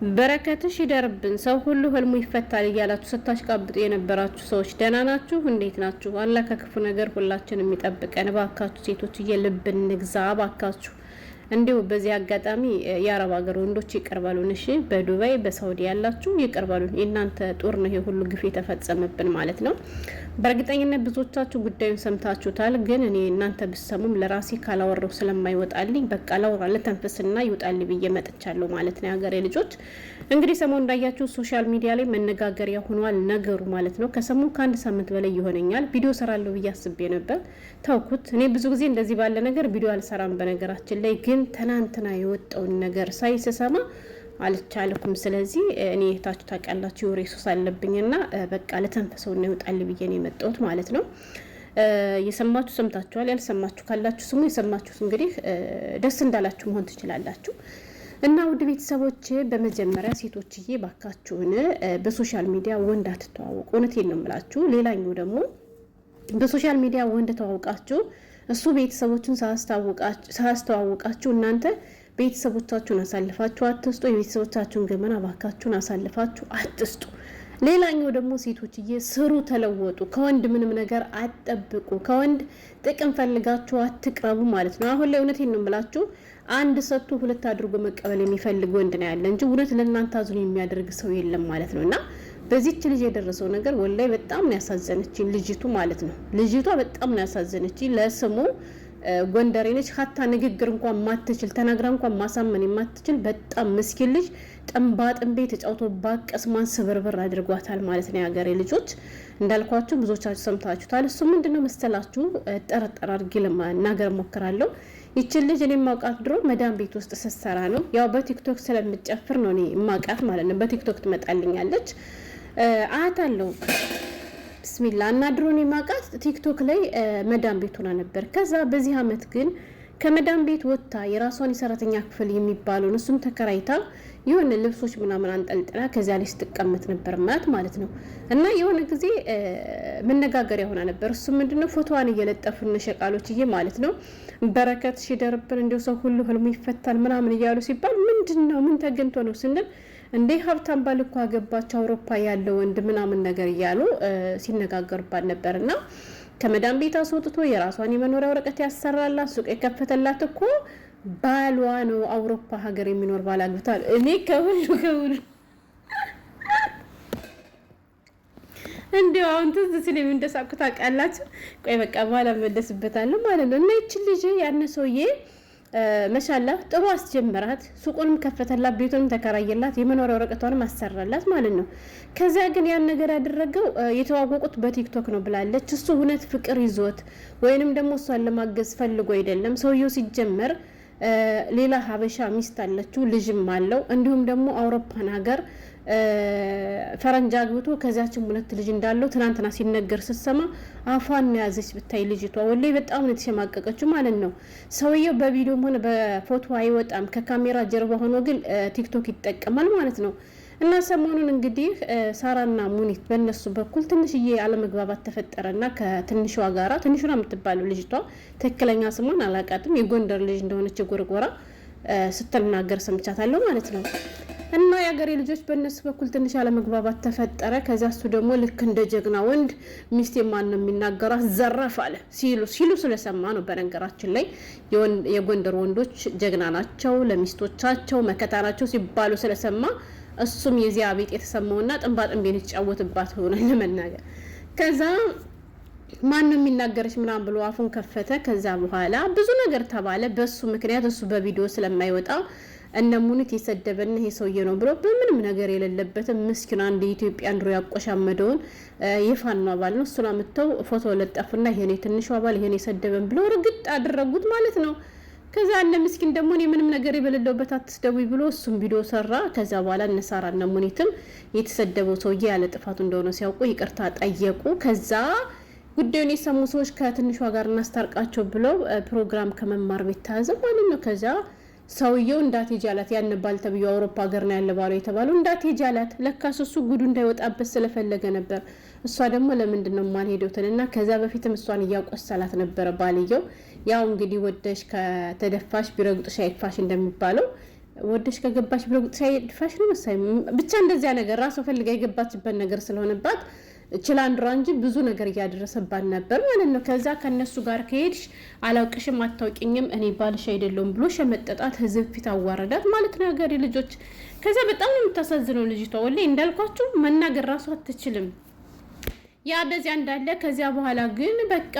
በረከትሽ ይደርብን። ሰው ሁሉ ህልሙ ይፈታል እያላችሁ ስታሽቃብጡ የነበራችሁ ሰዎች ደህና ናችሁ? እንዴት ናችሁ? አላህ ከክፉ ነገር ሁላችን የሚጠብቀን። ባካችሁ ሴቶችዬ ልብ እንግዛ ባካችሁ። እንዲሁ በዚህ አጋጣሚ የአረብ ሀገር ወንዶች ይቀርባሉን። እሺ፣ በዱባይ በሳውዲ ያላችሁ ይቀርባሉን። የእናንተ ጦር ነው ይሄ ሁሉ ግፍ የተፈጸመብን ማለት ነው። በእርግጠኝነት ብዙዎቻችሁ ጉዳዩን ሰምታችሁታል። ግን እኔ እናንተ ብሰሙም ለራሴ ካላወራው ስለማይወጣልኝ በቃ ላውራ ለተንፈስና ይወጣልኝ ብዬ መጥቻለሁ ማለት ነው። የሀገሬ ልጆች እንግዲህ ሰሞኑን እንዳያችሁ ሶሻል ሚዲያ ላይ መነጋገሪያ ሆኗል ነገሩ ማለት ነው። ከሰሞኑ ከአንድ ሳምንት በላይ ይሆነኛል ቪዲዮ ሰራለሁ ብዬ አስቤ ነበር፣ ተውኩት። እኔ ብዙ ጊዜ እንደዚህ ባለ ነገር ቪዲዮ አልሰራም በነገራችን ላይ። ግን ትናንትና የወጣውን ነገር ሳይሰማ አልቻልኩም። ስለዚህ እኔ ታችሁ ታውቃላችሁ የወሬ ሱስ አለብኝና በቃ ለተንፈሰውና ይወጣልኝ ብዬ ነው የመጣሁት ማለት ነው። የሰማችሁ ሰምታችኋል፣ ያልሰማችሁ ካላችሁ ስሙ። የሰማችሁት እንግዲህ ደስ እንዳላችሁ መሆን ትችላላችሁ። እና ውድ ቤተሰቦች በመጀመሪያ ሴቶችዬ ባካችሁን በሶሻል ሚዲያ ወንድ አትተዋወቁ። እውነቴን ነው የምላችሁ። ሌላኛው ደግሞ በሶሻል ሚዲያ ወንድ ተዋውቃችሁ እሱ ቤተሰቦችን ሳያስተዋውቃችሁ እናንተ ቤተሰቦቻችሁን አሳልፋችሁ አትስጡ። የቤተሰቦቻችሁን ገመና ባካችሁን አሳልፋችሁ አትስጡ። ሌላኛው ደግሞ ሴቶችዬ ስሩ፣ ተለወጡ። ከወንድ ምንም ነገር አትጠብቁ። ከወንድ ጥቅም ፈልጋችሁ አትቅረቡ ማለት ነው። አሁን ላይ እውነቴን ነው የምላችሁ አንድ ሰጥቶ ሁለት አድርጎ መቀበል የሚፈልግ ወንድ ነው ያለ እንጂ እውነት ለእናንተ አዝኖ የሚያደርግ ሰው የለም ማለት ነው። እና በዚህች ልጅ የደረሰው ነገር ወላይ በጣም ነው ያሳዘነችኝ ልጅቱ ማለት ነው። ልጅቷ በጣም ነው ያሳዘነችኝ። ለስሙ ጎንደሬ ነች። ሀታ ንግግር እንኳን ማትችል ተናግራ እንኳን ማሳመን የማትችል በጣም ምስኪን ልጅ ጥንባጥንቤ ተጫውቶባት ቀስሟን ስብርብር አድርጓታል ማለት ነው። የሀገሬ ልጆች እንዳልኳችሁ ብዙዎቻችሁ ሰምታችሁታል። እሱ ምንድነው መሰላችሁ ጠርጠር አድርጌ ለማናገር ሞክራለሁ። ይችን ልጅ እኔ ማውቃት ድሮ መዳም ቤት ውስጥ ስትሰራ ነው። ያው በቲክቶክ ስለምጨፍር ነው እኔ ማውቃት ማለት ነው። በቲክቶክ ትመጣልኛለች አያታለሁ። ብስሚላ እና ድሮን የማውቃት ቲክቶክ ላይ መዳም ቤት ሆና ነበር። ከዛ በዚህ አመት ግን ከመዳም ቤት ወጥታ የራሷን የሰራተኛ ክፍል የሚባለውን እሱም ተከራይታ የሆነ ልብሶች ምናምን አንጠልጥላ ከዚያ ላይ ስትቀመጥ ነበር ማለት ነው። እና የሆነ ጊዜ መነጋገሪያ ሆና ነበር። እሱ ምንድነው ፎቶዋን እየለጠፉን ሸቃሎችዬ ማለት ነው። በረከትሽ ይደርብን እንዲሁ ሰው ሁሉ ህልሙ ይፈታል ምናምን እያሉ ሲባል ምንድነው ምን ተገኝቶ ነው ስንል እንዴ ሀብታም ባል እኮ አገባች አውሮፓ ያለው ወንድ ምናምን ነገር እያሉ ሲነጋገሩባት ነበርና ከመዳም ቤት አስወጥቶ የራሷን የመኖሪያ ወረቀት ያሰራላት ሱቅ የከፈተላት እኮ ባሏ ነው። አውሮፓ ሀገር የሚኖር ባል አግብቷል። እኔ ከሁሉ እንዴው አሁን ትዝ ሲለኝ እንደሳኩ ታውቃላችሁ። ቆይ በቃ በኋላ መለስበታለሁ ማለት ነው። እና ይቺ ልጅ ያነ ሰውዬ መሻላ ጥሩ አስጀመራት። ሱቁንም ከፈተላት፣ ቤቱንም ተከራየላት፣ የመኖሪያ ወረቀቷንም አሰራላት ማለት ነው። ከዚያ ግን ያን ነገር ያደረገው የተዋወቁት በቲክቶክ ነው ብላለች። እሱ እውነት ፍቅር ይዞት ወይንም ደግሞ እሷን ለማገዝ ፈልጎ አይደለም። ሰውየው ሲጀመር ሌላ ሀበሻ ሚስት አለችው፣ ልጅም አለው። እንዲሁም ደግሞ አውሮፓን ሀገር ፈረንጅ አግብቶ ከዛችም ሁለት ልጅ እንዳለው ትናንትና ሲነገር ስትሰማ አፏን ያዘች ብታይ ልጅቷ ወላሂ በጣም ነው የተሸማቀቀችው ማለት ነው። ሰውየው በቪዲዮም ሆነ በፎቶ አይወጣም፣ ከካሜራ ጀርባ ሆኖ ግን ቲክቶክ ይጠቀማል ማለት ነው። እና ሰሞኑን እንግዲህ ሳራና ሙኒት በእነሱ በኩል ትንሽዬ አለመግባባት ተፈጠረና ከትንሿ ጋራ ትንሿ የምትባለው ልጅቷ ትክክለኛ ስሟን አላውቃትም፣ የጎንደር ልጅ እንደሆነች ጎርጎራ ስትናገር ሰምቻታለሁ ማለት ነው። እና የሀገሬ ልጆች በእነሱ በኩል ትንሽ አለመግባባት ተፈጠረ። ከዛ እሱ ደግሞ ልክ እንደ ጀግና ወንድ ሚስቴ ማን ነው የሚናገራት ዘራፍ አለ ሲሉ ስለሰማ ነው። በነገራችን ላይ የጎንደር ወንዶች ጀግና ናቸው፣ ለሚስቶቻቸው መከታ ናቸው ሲባሉ ስለሰማ እሱም የዚያ ቤት የተሰማውና ጥንባጥን ቤት የተጫወተባት ሆነ ለመናገር። ከዛ ማን ነው የሚናገርሽ ምናምን ብሎ አፉን ከፈተ። ከዛ በኋላ ብዙ ነገር ተባለ። በሱ ምክንያት እሱ በቪዲዮ ስለማይወጣ እነ ሙኒት የሰደበና ይሄ ሰውዬ ነው ብሎ በምንም ነገር የሌለበትም ምስኪና አንድ ኢትዮጵያ አንድሮ ያቆሻመደውን የፋኖ አባል ነው እሱን አምጥተው ፎቶ ለጠፉና ይሄኔ ትንሹ አባል ይሄኔ የሰደበን ብሎ ርግጥ አደረጉት ማለት ነው። ከዛ እነ ምስኪን ደግሞ እኔ ምንም ነገር የበለለውበት አትስደቡኝ ብሎ እሱም ቪዲዮ ሰራ። ከዛ በኋላ እነ ሳራና ሙኒትም የተሰደበው ሰውዬ ያለ ጥፋቱ እንደሆነ ሲያውቁ ይቅርታ ጠየቁ። ከዛ ጉዳዩን የሰሙ ሰዎች ከትንሿ ጋር እናስታርቃቸው ብለው ፕሮግራም ከመማር ቤት ተያዘ ማለት ነው። ከዛ ሰውየው እንዳትሄጂ አላት። ያን ባል ተብዩ አውሮፓ ሀገር ነው ያለ ባለው የተባለው እንዳትሄጂ አላት። ለካስ እሱ ጉዱ እንዳይወጣበት ስለፈለገ ነበር። እሷ ደግሞ ለምንድን ነው የማልሄደው ትልና ከዛ በፊትም እሷን እያቆሰላት ነበረ ባልየው። ያው እንግዲህ ወደሽ ከተደፋሽ ቢረግጥሽ አይክፋሽ እንደሚባለው ወደሽ ከገባች ብሎ ሳይድፋሽ ነው መሳይ ብቻ እንደዚያ ነገር ራሱ ፈልጋ የገባችበት ነገር ስለሆነባት ችላንድራ እንጂ ብዙ ነገር እያደረሰባት ነበር ማለት ነው። ከዛ ከነሱ ጋር ከሄድሽ አላውቅሽም አታውቂኝም እኔ ባልሽ አይደለሁም ብሎ ሸመጠጣት፣ ህዝብ ፊት አዋረዳት ማለት ነው ያገሬ ልጆች። ከዛ በጣም ነው የምታሳዝነው ልጅቷ ወላሂ እንዳልኳችሁ መናገር ራሱ አትችልም። ያ በዚያ እንዳለ ከዚያ በኋላ ግን በቃ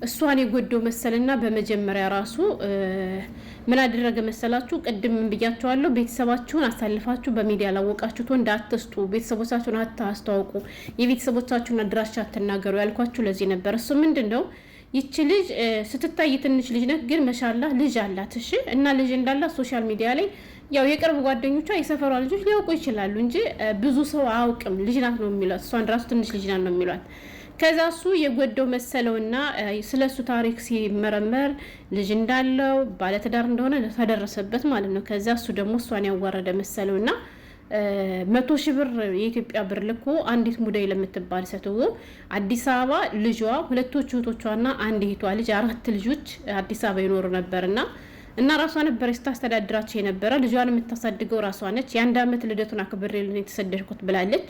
እሷን የጎደው መሰልና በመጀመሪያ ራሱ ምን አደረገ መሰላችሁ? ቅድም ብያችኋለሁ፣ ቤተሰባችሁን አሳልፋችሁ በሚዲያ ላወቃችሁት ወንድ አትስጡ፣ ቤተሰቦቻችሁን አታስተዋውቁ፣ የቤተሰቦቻችሁን አድራሻ አትናገሩ ያልኳችሁ ለዚህ ነበር። እሱ ምንድነው ይቺ ልጅ ስትታይ ትንሽ ልጅ ነች፣ ግን መሻላ ልጅ አላት። እሺ እና ልጅ እንዳላት ሶሻል ሚዲያ ላይ ያው የቅርብ ጓደኞቿ የሰፈሯ ልጆች ሊያውቁ ይችላሉ እንጂ ብዙ ሰው አያውቅም። ልጅ ናት ነው የሚሏት፣ እሷን ራሱ ትንሽ ልጅ ናት ነው የሚሏት። ከዛ እሱ የጎደው መሰለውና ስለሱ ታሪክ ሲመረመር ልጅ እንዳለው ባለትዳር እንደሆነ ተደረሰበት ማለት ነው። ከዛ እሱ ደግሞ እሷን ያዋረደ መሰለውና 100,000 ብር የኢትዮጵያ ብር ልኮ አንዲት ሙዳይ ለምትባል ሴትዮ አዲስ አበባ ልጇ፣ ሁለቶች እህቶቿና አንድ እህቷ ልጅ 4 ልጆች አዲስ አበባ ይኖሩ ነበርና እና ራሷ ነበር ስታስተዳድራቸው የነበረ። ልጇን የምታሳድገው ራሷ ነች። የ1 ዓመት ልደቱን አክብሬልን የተሰደድኩት ብላለች።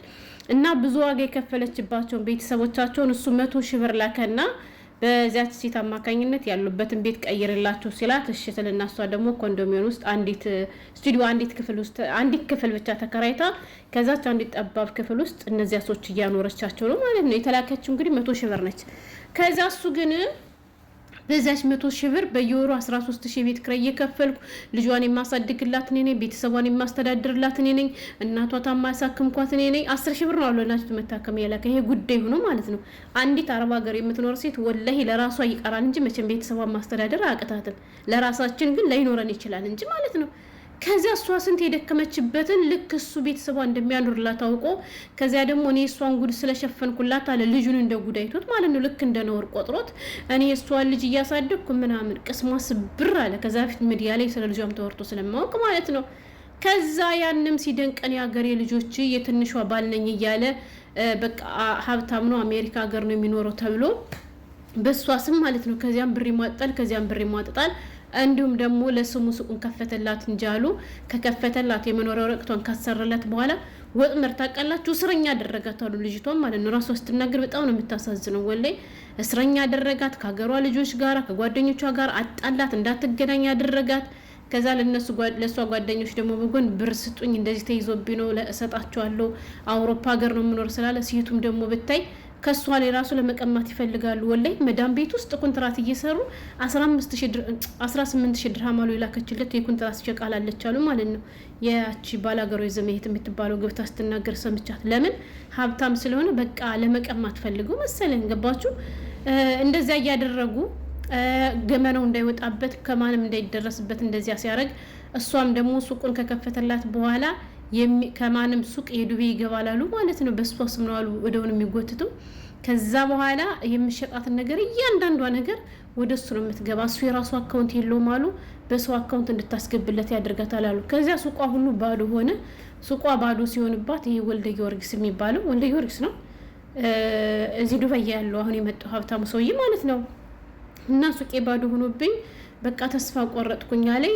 እና ብዙ ዋጋ የከፈለችባቸውን ቤተሰቦቻቸውን እሱ 100,000 ብር ላከና በዚያች ሴት አማካኝነት ያሉበትን ቤት ቀይርላቸው ሲላት እሺ ትልና እሷ ደግሞ ኮንዶሚኒየም ውስጥ አንዲት ስቱዲዮ አንዲት ክፍል ብቻ ተከራይታ ከዛች አንዲት ጠባብ ክፍል ውስጥ እነዚያ ሰዎች እያኖረቻቸው ነው ማለት ነው። የተላከችው እንግዲህ 100,000 ብር ነች። ከዛ እሱ ግን በዛች 100,000 ብር በየወሩ 13,000 ቤት ክራይ እየከፈልኩ ልጇን የማሳድግላት እኔ ነኝ፣ ቤተሰቧን የማስተዳድርላት እኔ ነኝ፣ እናቷ ታማሳክምኳት እኔ ነኝ። 10,000 ብር ነው አለናችሁ መታከም ያለከ። ይሄ ጉዳይ ሆኖ ማለት ነው። አንዲት አረብ ሀገር የምትኖር ሴት ወላሂ ለራሷ ይቀራል እንጂ መቼም ቤተሰቧን ማስተዳደር አያቅታትም። ለራሳችን ግን ላይኖረን ይችላል እንጂ ማለት ነው። ከዚያ እሷ ስንት የደከመችበትን ልክ እሱ ቤተሰቧ እንደሚያኖርላት አውቆ ከዚያ ደግሞ እኔ እሷን ጉድ ስለሸፈንኩላት አለ ልጁን እንደ ጉድ አይቶት ማለት ነው። ልክ እንደ ነውር ቆጥሮት እኔ እሷን ልጅ እያሳደግኩ ምናምን ቅስሟ ስብር አለ። ከዛ በፊት ሚዲያ ላይ ስለ ልጇም ተወርቶ ስለማወቅ ማለት ነው። ከዛ ያንም ሲደንቀን የሀገሬ ልጆች የትንሿ ባልነኝ እያለ በቃ ሀብታም ነው አሜሪካ ሀገር ነው የሚኖረው ተብሎ በሷ ስም ማለት ነው። ከዚያም ብር ይሟጣል፣ ከዚያም ብር ይሟጣል። እንዲሁም ደግሞ ለስሙ ሱቁን ከፈተላት እንጃሉ ከከፈተላት የመኖሪያ ወረቀቷን ካሰረለት በኋላ ወጥመር ታውቃላችሁ እስረኛ አደረጋት አሉ ልጅቷን ማለት ነው። ራሷ ስትናገር በጣም ነው የምታሳዝነው። ወላሂ እስረኛ አደረጋት፣ ከሀገሯ ልጆች ጋር ከጓደኞቿ ጋር አጣላት፣ እንዳትገናኝ አደረጋት። ከዛ ለእሷ ጓደኞች ደግሞ በጎን ብር ስጡኝ እንደዚህ ተይዞብኝ ነው እሰጣቸዋለሁ አውሮፓ ሀገር ነው የምኖር ስላለ ሴቱም ደግሞ ብታይ ከሷ ላይ ራሱ ለመቀማት ይፈልጋሉ። ወላይ መዳም ቤት ውስጥ ኮንትራት እየሰሩ 18,000 ድርሃም አሉ የላከችለት የኮንትራት ሸቃላለች አሉ ማለት ነው። ያቺ ባላገሩ የዘመሄት የምትባለው ገብታ ስትናገር ሰምቻት። ለምን ሀብታም ስለሆነ በቃ ለመቀማት ፈልገው መሰለኝ። ገባችሁ? እንደዚያ እያደረጉ ገመናው እንዳይወጣበት ከማንም እንዳይደረስበት እንደዚያ ሲያደርግ እሷም ደግሞ ሱቁን ከከፈተላት በኋላ ከማንም ሱቅ የዱቤ ይገባላሉ ማለት ነው። በሷ ስም ነው አሉ ወደውን የሚጎትቱ። ከዛ በኋላ የሚሸጣትን ነገር እያንዳንዷ ነገር ወደ እሱ ነው የምትገባ። እሱ የራሱ አካውንት የለውም አሉ፣ በሰው አካውንት እንድታስገብለት ያደርጋታል አሉ። ከዚያ ሱቋ ሁሉ ባዶ ሆነ። ሱቋ ባዶ ሲሆንባት ይሄ ወልደ ጊዮርጊስ የሚባለው ወልደ ጊዮርጊስ ነው እዚህ ዱባይ ያለው አሁን የመጣው ሀብታሙ ሰውዬ ማለት ነው። እና ሱቄ ባዶ ሆኖብኝ በቃ ተስፋ ቆረጥኩኛ ላይ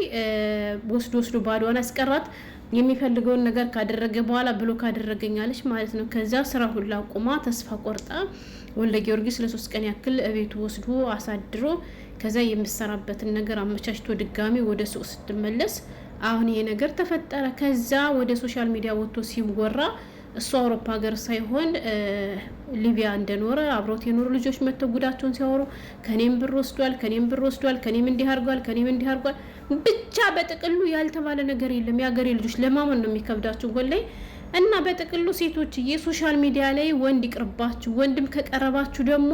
ወስዶ ባዶዋን አስቀራት። የሚፈልገውን ነገር ካደረገ በኋላ ብሎ ካደረገኛለች ማለት ነው። ከዛ ስራ ሁላ ቁማ ተስፋ ቆርጣ ወልደ ጊዮርጊስ ለ3 ቀን ያክል እቤቱ ወስዶ አሳድሮ ከዛ የምሰራበትን ነገር አመቻችቶ ድጋሚ ወደ ሱቅ ስትመለስ አሁን ይሄ ነገር ተፈጠረ። ከዛ ወደ ሶሻል ሚዲያ ወጥቶ ሲወራ እሱ አውሮፓ ሀገር ሳይሆን ሊቢያ እንደኖረ አብሮት የኖሩ ልጆች መተው ጉዳቸውን ሲያወሩ ከኔም ብር ወስዷል፣ ከኔም እንዲህ አድርጓል። ብቻ በጥቅሉ ያልተባለ ነገር የለም። የሀገሬ ልጆች ለማመን ነው የሚከብዳችሁ ወላይ። እና በጥቅሉ ሴቶች የሶሻል ሚዲያ ላይ ወንድ ይቅርባችሁ። ወንድም ከቀረባችሁ ደግሞ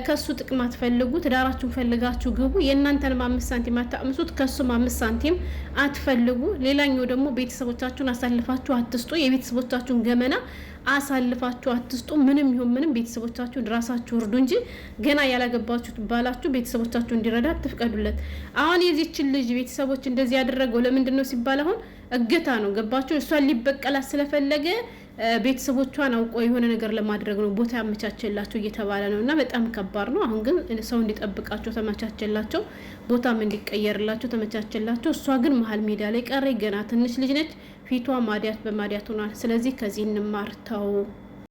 ከሱ ጥቅም አትፈልጉ። ትዳራችሁን ፈልጋችሁ ግቡ። የእናንተንም 5 ሳንቲም አታምሱት፣ ከሱም 5 ሳንቲም አትፈልጉ። ሌላኛው ደግሞ ቤተሰቦቻችሁን አሳልፋችሁ አትስጡ። የቤተሰቦቻችሁን ገመና አሳልፋችሁ አትስጡ። ምንም ይሁን ምንም ቤተሰቦቻችሁን ራሳችሁ እርዱ እንጂ ገና ያላገባችሁት ባላችሁ ቤተሰቦቻችሁ እንዲረዳ አትፍቀዱለት። አሁን የዚችን ልጅ ቤተሰቦች እንደዚህ ያደረገው ለምንድን ነው ሲባል አሁን እገታ ነው። ገባችሁ? እሷን ሊበቀላት ስለፈለገ ቤተሰቦቿን አውቆ የሆነ ነገር ለማድረግ ነው ቦታ ያመቻቸላቸው እየተባለ ነው። እና በጣም ከባድ ነው። አሁን ግን ሰው እንዲጠብቃቸው ተመቻቸላቸው፣ ቦታም እንዲቀየርላቸው ተመቻቸላቸው። እሷ ግን መሀል ሜዳ ላይ ቀረ። ገና ትንሽ ልጅ ነች። ፊቷ ማዲያት በማዲያት ሆኗል። ስለዚህ ከዚህ እንማርተው